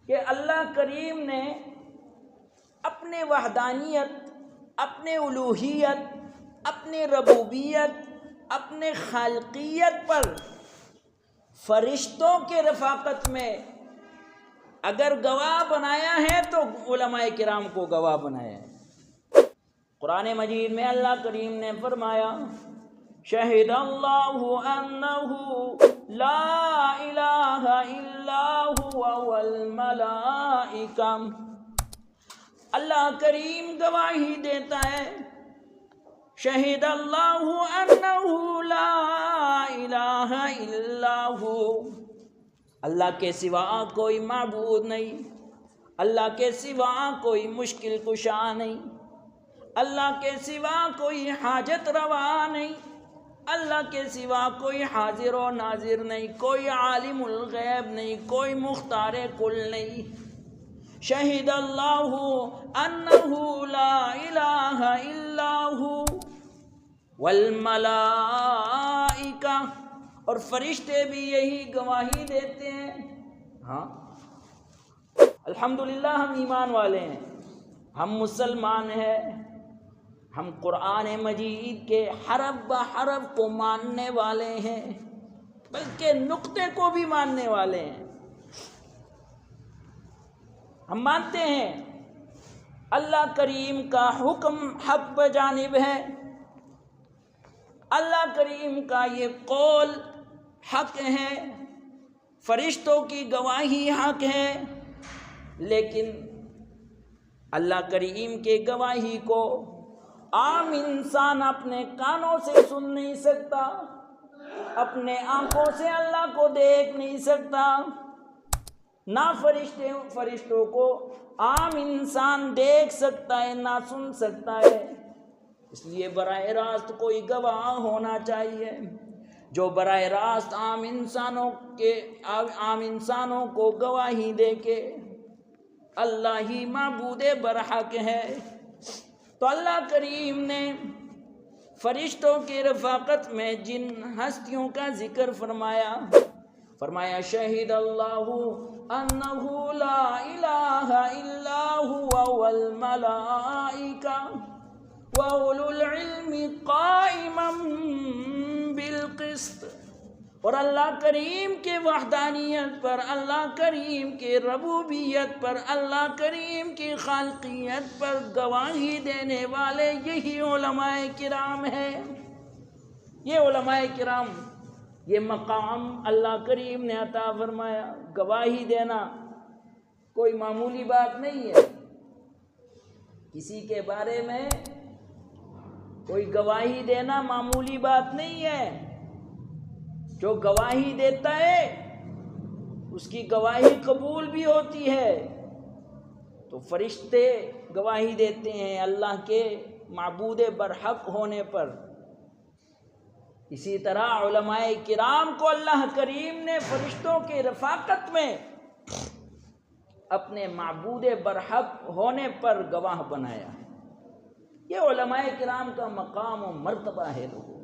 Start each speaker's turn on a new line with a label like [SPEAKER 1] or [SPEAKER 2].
[SPEAKER 1] کہ اللہ کریم نے اپنے وحدانیت، اپنے الوہیت، اپنے ربوبیت، اپنے خالقیت پر فرشتوں کے رفاقت میں اگر گواہ بنایا ہے تو علماء کرام کو گواہ بنایا ہے۔ قرآن مجید میں اللہ کریم نے فرمایا شہد اللہ انہ لا الہ الا ہوا والملائکہ، اللہ کریم گواہی دیتا ہے شہد اللہ انہ لا الہ الا ہو، اللہ کے سوا کوئی معبود نہیں، اللہ کے سوا کوئی مشکل کشا نہیں، اللہ کے سوا کوئی حاجت روا نہیں، اللہ کے سوا کوئی حاضر و ناظر نہیں، کوئی عالم الغیب نہیں، کوئی مختار کل نہیں۔ شہد اللہ انہ لا الہ الا ہو والملائکہ، اور فرشتے بھی یہی گواہی دیتے ہیں۔ ہاں الحمدللہ ہم ایمان والے ہیں، ہم مسلمان ہیں، ہم قرآن مجید کے حرف بحرف کو ماننے والے ہیں، بلکہ نقطے کو بھی ماننے والے ہیں۔ ہم مانتے ہیں اللہ کریم کا حکم حق بجانب ہے، اللہ کریم کا یہ قول حق ہے، فرشتوں کی گواہی حق ہے، لیکن اللہ کریم کے گواہی کو عام انسان اپنے کانوں سے سن نہیں سکتا، اپنے آنکھوں سے اللہ کو دیکھ نہیں سکتا، نہ فرشتوں کو عام انسان دیکھ سکتا ہے نہ سن سکتا ہے، اس لیے براہ راست کوئی گواہ ہونا چاہیے جو براہ راست عام انسانوں کو گواہی دے کے اللہ ہی معبود برحق ہے۔ تو اللہ کریم نے فرشتوں کی رفاقت میں جن ہستیوں کا ذکر فرمایا شہد اللہ انہ لا الہ الا ہوا والملائکہ وَأُولُو الْعِلْمِ قَائِمًا بِالْقِسْطِ، اور اللہ کریم کے وحدانیت پر، اللہ کریم کے ربوبیت پر، اللہ کریم کی خالقیت پر گواہی دینے والے یہی علماء کرام ہیں۔ یہ علماء کرام، یہ مقام اللہ کریم نے عطا فرمایا۔ گواہی دینا کوئی معمولی بات نہیں ہے، کسی کے بارے میں کوئی گواہی دینا معمولی بات نہیں ہے۔ جو گواہی دیتا ہے اس کی گواہی قبول بھی ہوتی ہے۔ تو فرشتے گواہی دیتے ہیں اللہ کے معبود برحق ہونے پر، اسی طرح علماء کرام کو اللہ کریم نے فرشتوں کی رفاقت میں اپنے معبود برحق ہونے پر گواہ بنایا ہے۔ یہ علماء کرام کا مقام و مرتبہ ہے لوگوں۔